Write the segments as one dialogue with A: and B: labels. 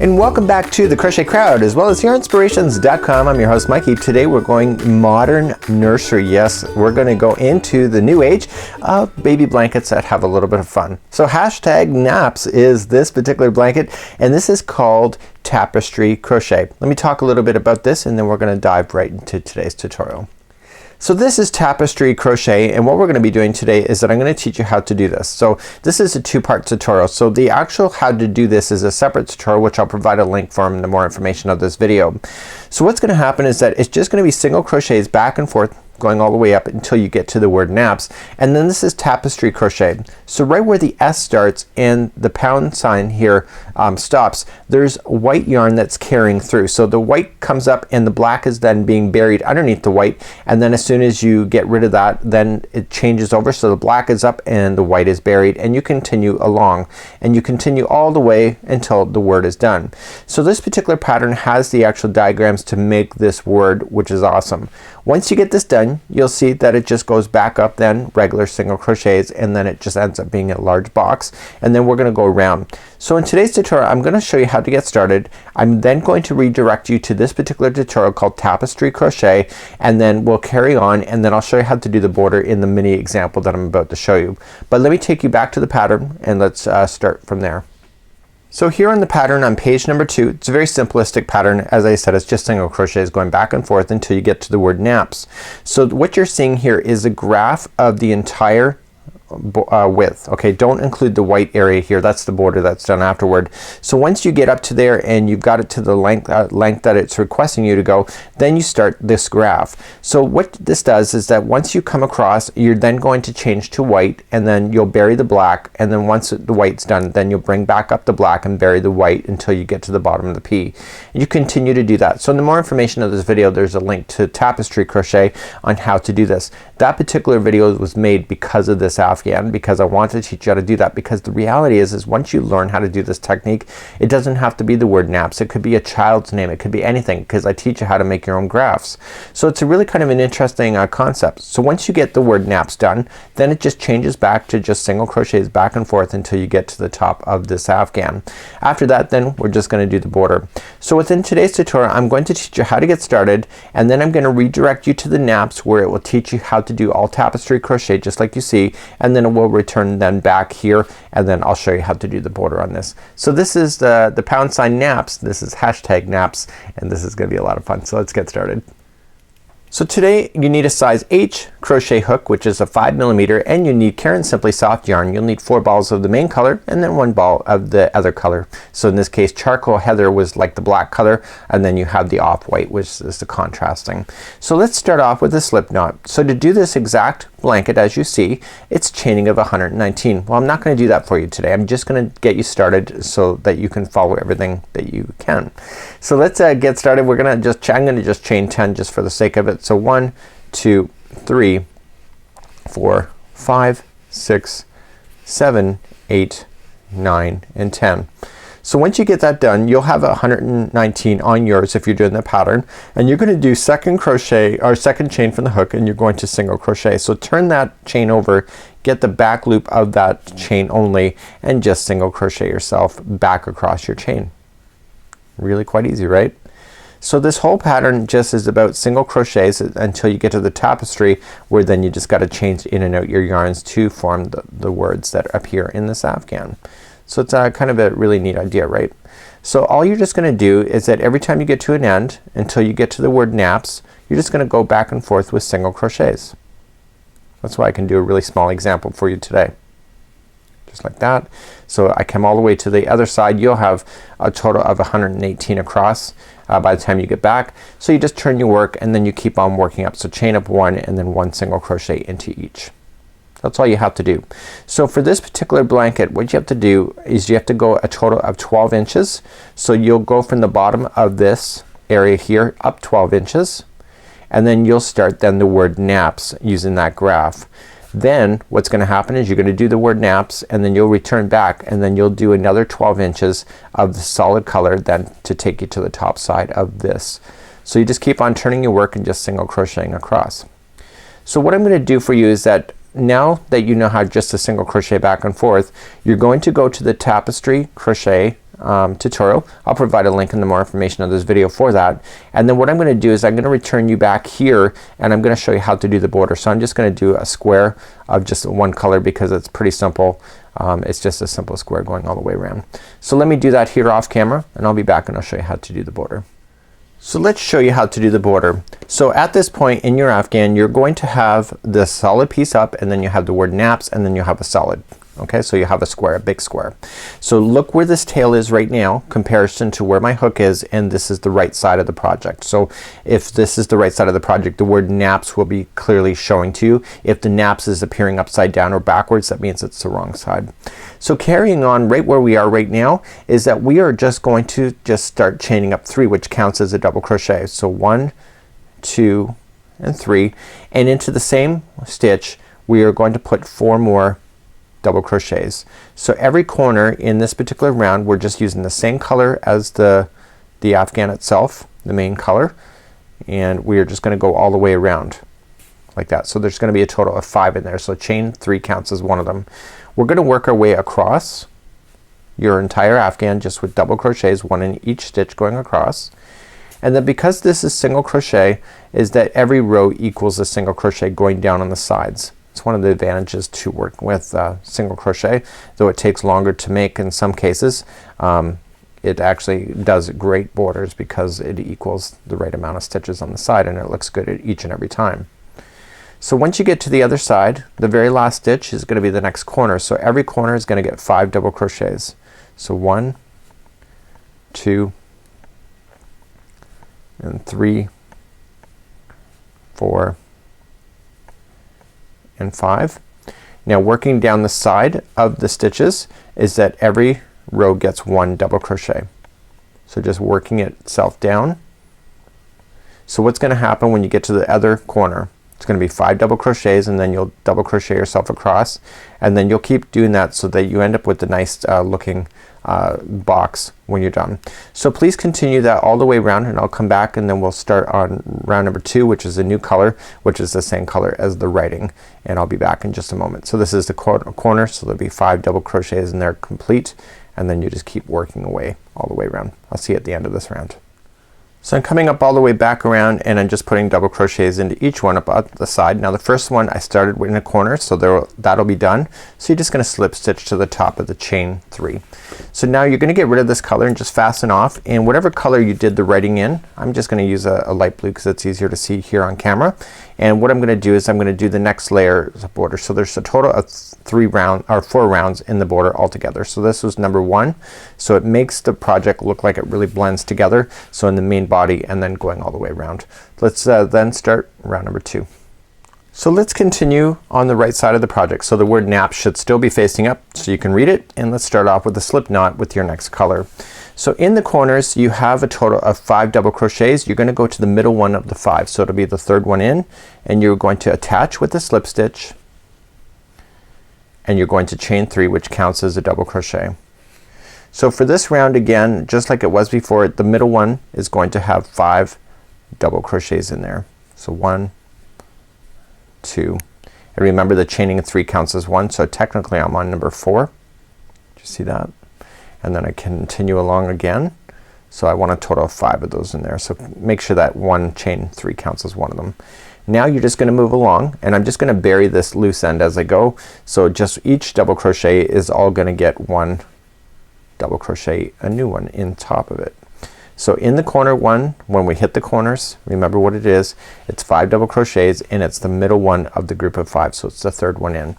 A: And welcome back to the Crochet Crowd as well as YarnSpirations.com. I'm your host Mikey. Today we're going modern nursery. Yes, we're going to go into the new age of baby blankets that have a little bit of fun. So hashtag naps is this particular blanket, and this is called Tapestry Crochet. Let me talk a little bit about this and then we're going to dive right into today's tutorial. So this is Tapestry Crochet, and what we're going to be doing today is that I'm going to teach you how to do this. So this is a two-part tutorial. So the actual how to do this is a separate tutorial, which I'll provide a link for in the more information of this video. So what's going to happen is that it's just going to be single crochets back and forth, going all the way up until you get to the word naps, and then this is Tapestry Crochet. So right where the S starts and the pound sign here stops, there's white yarn that's carrying through. So the white comes up and the black is then being buried underneath the white, and then as soon as you get rid of that, then it changes over, so the black is up and the white is buried, and you continue along and you continue all the way until the word is done. So this particular pattern has the actual diagrams to make this word, which is awesome. Once you get this done, you'll see that it just goes back up, then regular single crochets, and then it just ends up being a large box, and then we're going to go around. So in today's tutorial I'm going to show you how to get started. I'm then going to redirect you to this particular tutorial called Tapestry Crochet, and then we'll carry on, and then I'll show you how to do the border in the mini example that I'm about to show you. But let me take you back to the pattern and let's start from there. So here on the pattern on page number 2, it's a very simplistic pattern. As I said, it's just single crochets going back and forth until you get to the word naps. So what you're seeing here is a graph of the entire width. Okay, don't include the white area here. That's the border that's done afterward. So once you get up to there and you've got it to the length that it's requesting you to go, then you start this graph. So what this does is that once you come across, you're then going to change to white, and then you'll bury the black, and then once the white's done, then you'll bring back up the black and bury the white until you get to the bottom of the P. You continue to do that. So in the more information of this video, there's a link to Tapestry Crochet on how to do this. That particular video was made because of this Afghan, because I want to teach you how to do that, because the reality is once you learn how to do this technique, it doesn't have to be the word naps. It could be a child's name. It could be anything, because I teach you how to make your own graphs. So it's a really kind of an interesting concept. So once you get the word naps done, then it just changes back to just single crochets back and forth until you get to the top of this Afghan. After that, then we're just going to do the border. So within today's tutorial I'm going to teach you how to get started, and then I'm going to redirect you to the naps where it will teach you how to do all tapestry crochet just like you see, and then it will return then back here, and then I'll show you how to do the border on this. So this is the pound sign naps. This is hashtag naps, and this is going to be a lot of fun. So let's get started. So today you need a size H crochet hook, which is a 5mm, and you need Caron Simply Soft yarn. You'll need 4 balls of the main color and then 1 ball of the other color. So in this case charcoal heather was like the black color, and then you have the off-white, which is the contrasting. So let's start off with a slip knot. So to do this exact blanket, as you see, it's chaining of 119. Well, I'm not going to do that for you today. I'm just going to get you started so that you can follow everything that you can. So let's get started. We're going to I'm going to just chain 10 just for the sake of it. So 1, 2, 3, 4, 5, 6, 7, 8, 9, and 10. So once you get that done, you'll have 119 on yours if you're doing the pattern, and you're going to do second crochet or second chain from the hook, and you're going to single crochet. So turn that chain over, get the back loop of that chain only, and just single crochet yourself back across your chain. Really quite easy, right? So this whole pattern just is about single crochets until you get to the tapestry, where then you just got to change in and out your yarns to form the words that appear in this Afghan. So it's kind of a really neat idea, right? So all you're just going to do is that every time you get to an end until you get to the word naps, you're just going to go back and forth with single crochets. That's why I can do a really small example for you today. Just like that. So I come all the way to the other side. You'll have a total of 118 across by the time you get back. So you just turn your work and then you keep on working up. So chain up 1 and then 1 single crochet into each. That's all you have to do. So for this particular blanket, what you have to do is you have to go a total of 12 inches. So you'll go from the bottom of this area here up 12 inches, and then you'll start then the word naps using that graph. Then what's going to happen is you're going to do the word naps, and then you'll return back, and then you'll do another 12 inches of the solid color then to take you to the top side of this. So you just keep on turning your work and just single crocheting across. So what I'm going to do for you is that now that you know how just to single crochet back and forth, you're going to go to the Tapestry Crochet tutorial. I'll provide a link in the more information of this video for that. And then what I'm gonna do is I'm gonna return you back here and I'm gonna show you how to do the border. So I'm just gonna do a square of just one color because it's pretty simple. It's just a simple square going all the way around. So let me do that here off camera and I'll be back and I'll show you how to do the border. So let's show you how to do the border. So at this point in your afghan you're going to have the solid piece up and then you have the word naps and then you have a solid. Okay, so you have a square, a big square. So look where this tail is right now comparison to where my hook is, and this is the right side of the project. So if this is the right side of the project, the word naps will be clearly showing to you. If the naps is appearing upside down or backwards, that means it's the wrong side. So carrying on right where we are right now is that we are just going to just start chaining up 3, which counts as a double crochet. So 1, 2 and 3, and into the same stitch we are going to put 4 more double crochets. So every corner in this particular round we're just using the same color as the afghan itself, the main color, and we are just gonna go all the way around like that. So there's gonna be a total of 5 in there. So chain 3 counts as one of them. We're gonna work our way across your entire afghan just with double crochets, 1 in each stitch going across. And then because this is single crochet is that every row equals a single crochet going down on the sides. It's one of the advantages to work with single crochet, though it takes longer to make in some cases. It actually does great borders because it equals the right amount of stitches on the side and it looks good at each and every time. So once you get to the other side, the very last stitch is gonna be the next corner. So every corner is gonna get 5 double crochets. So 1, 2 and 3, 4 and 5. Now working down the side of the stitches is that every row gets 1 double crochet. So just working itself down. So what's gonna happen when you get to the other corner? It's gonna be 5 double crochets and then you'll double crochet yourself across and then you'll keep doing that so that you end up with the nice looking box when you're done. So please continue that all the way around and I'll come back and then we'll start on round number 2, which is a new color, which is the same color as the writing, and I'll be back in just a moment. So this is the corner, so there'll be 5 double crochets in there complete, and then you just keep working away all the way around. I'll see you at the end of this round. So I'm coming up all the way back around and I'm just putting double crochets into each one up at the side. Now the first one I started in a corner, so that'll be done. So you're just gonna slip stitch to the top of the chain 3. So now you're gonna get rid of this color and just fasten off, and whatever color you did the writing in, I'm just gonna use a light blue because it's easier to see here on camera. And what I'm gonna do is I'm gonna do the next layer of border. So there's a total of 4 rounds in the border altogether. So this was number 1. So it makes the project look like it really blends together. So in the main body and then going all the way around. Let's then start round number 2. So let's continue on the right side of the project. So the word nap should still be facing up so you can read it, and let's start off with the slip knot with your next color. So in the corners you have a total of 5 double crochets. You're gonna go to the middle one of the 5, so it'll be the third one in, and you're going to attach with the slip stitch and you're going to chain 3, which counts as a double crochet. So for this round again, just like it was before, the middle one is going to have 5 double crochets in there. So 1, 2, and remember the chaining of 3 counts as 1, so technically I'm on number 4. Do you see that? And then I continue along again. So I want a total of 5 of those in there. So make sure that 1 chain 3 counts as one of them. Now you're just gonna move along, and I'm just gonna bury this loose end as I go. So just each double crochet is all gonna get 1 double crochet, a new one in top of it. So in the corner one, when we hit the corners, remember what it is, it's 5 double crochets and it's the middle one of the group of 5, so it's the third one in.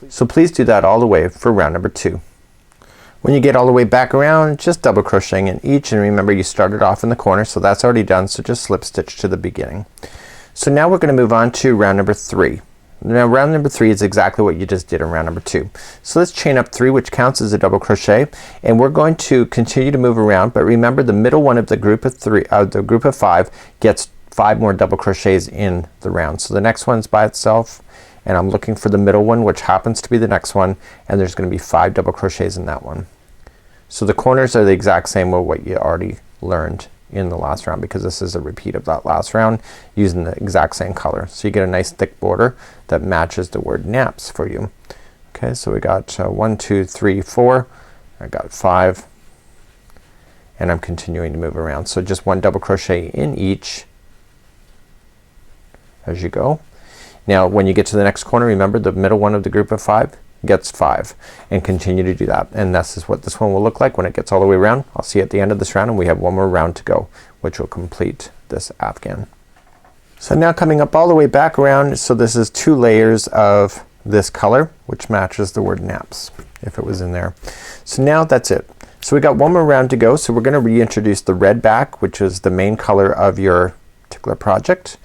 A: So please do that all the way for round number 2. When you get all the way back around, just double crocheting in each, and remember you started off in the corner, so that's already done, so just slip stitch to the beginning. So now we're gonna move on to round number 3. Now round number 3 is exactly what you just did in round number 2. So let's chain up 3, which counts as a double crochet, and we're going to continue to move around, but remember the middle one of the group of 5 gets 5 more double crochets in the round. So the next one's by itself, and I'm looking for the middle one, which happens to be the next one, and there's gonna be 5 double crochets in that one. So the corners are the exact same with what you already learned in the last round, because this is a repeat of that last round using the exact same color. So you get a nice thick border that matches the word naps for you. Okay, so we got 1, 2, 3, 4. I got 5 and I'm continuing to move around. So just 1 double crochet in each as you go. Now when you get to the next corner, remember the middle one of the group of 5 gets 5, and continue to do that. And this is what this one will look like when it gets all the way around. I'll see you at the end of this round, and we have 1 more round to go, which will complete this afghan. So now coming up all the way back around, so this is 2 layers of this color, which matches the word naps if it was in there. So now that's it. So we got 1 more round to go. So we're gonna reintroduce the red back, which is the main color of your particular project,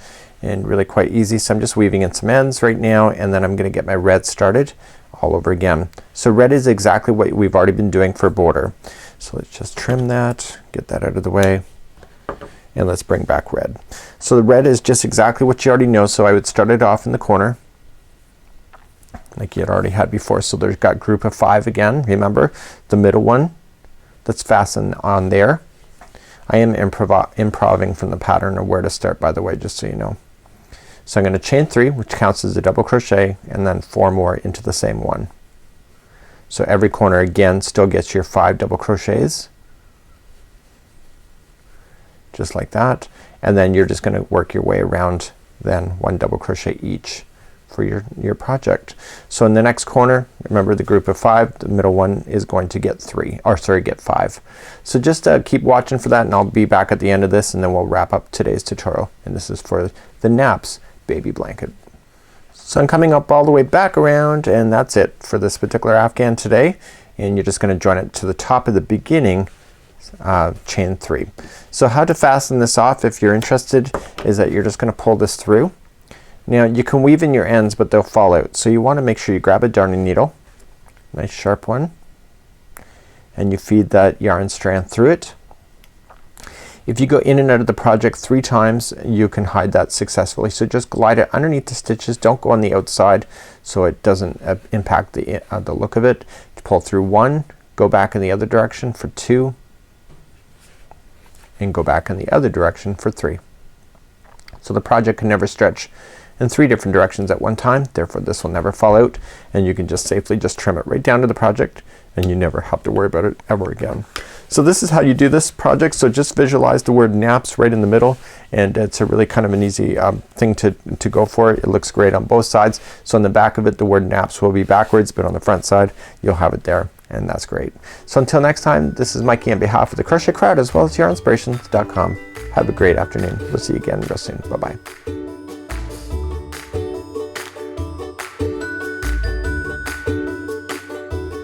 A: and really quite easy. So I'm just weaving in some ends right now, and then I'm gonna get my red started all over again. So red is exactly what we've already been doing for border. So let's just trim that, get that out of the way, and let's bring back red. So the red is just exactly what you already know. So I would start it off in the corner like you had already had before. So there's got group of 5 again. Remember the middle one that's fastened on there. I am improving from the pattern of where to start, by the way, just so you know. So I'm gonna chain 3, which counts as a double crochet, and then 4 more into the same one. So every corner again still gets your 5 double crochets, just like that, and then you're just gonna work your way around then 1 double crochet each for your project. So in the next corner, remember the group of 5, the middle one is going to get 3, or sorry, get 5. So just keep watching for that, and I'll be back at the end of this, and then we'll wrap up today's tutorial. And this is for the naps baby blanket. So I'm coming up all the way back around, and that's it for this particular afghan today. And you're just gonna join it to the top of the beginning chain 3. So how to fasten this off, if you're interested, is that you're just gonna pull this through. Now you can weave in your ends, but they'll fall out. So you want to make sure you grab a darning needle, nice sharp one, and you feed that yarn strand through it. If you go in and out of the project 3 times, you can hide that successfully. So just glide it underneath the stitches. Don't go on the outside so it doesn't impact the look of it. Pull through 1, go back in the other direction for 2, and go back in the other direction for 3. So the project can never stretch in 3 different directions at one time, therefore this will never fall out, and you can just safely just trim it right down to the project, and you never have to worry about it ever again. So this is how you do this project. So just visualize the word naps right in the middle, and it's a really kind of an easy thing to go for. It looks great on both sides. So on the back of it the word naps will be backwards, but on the front side you'll have it there, and that's great. So until next time, this is Mikey on behalf of the Crochet Crowd as well as yourInspirations.com. Have a great afternoon. We'll see you again real soon. Bye bye.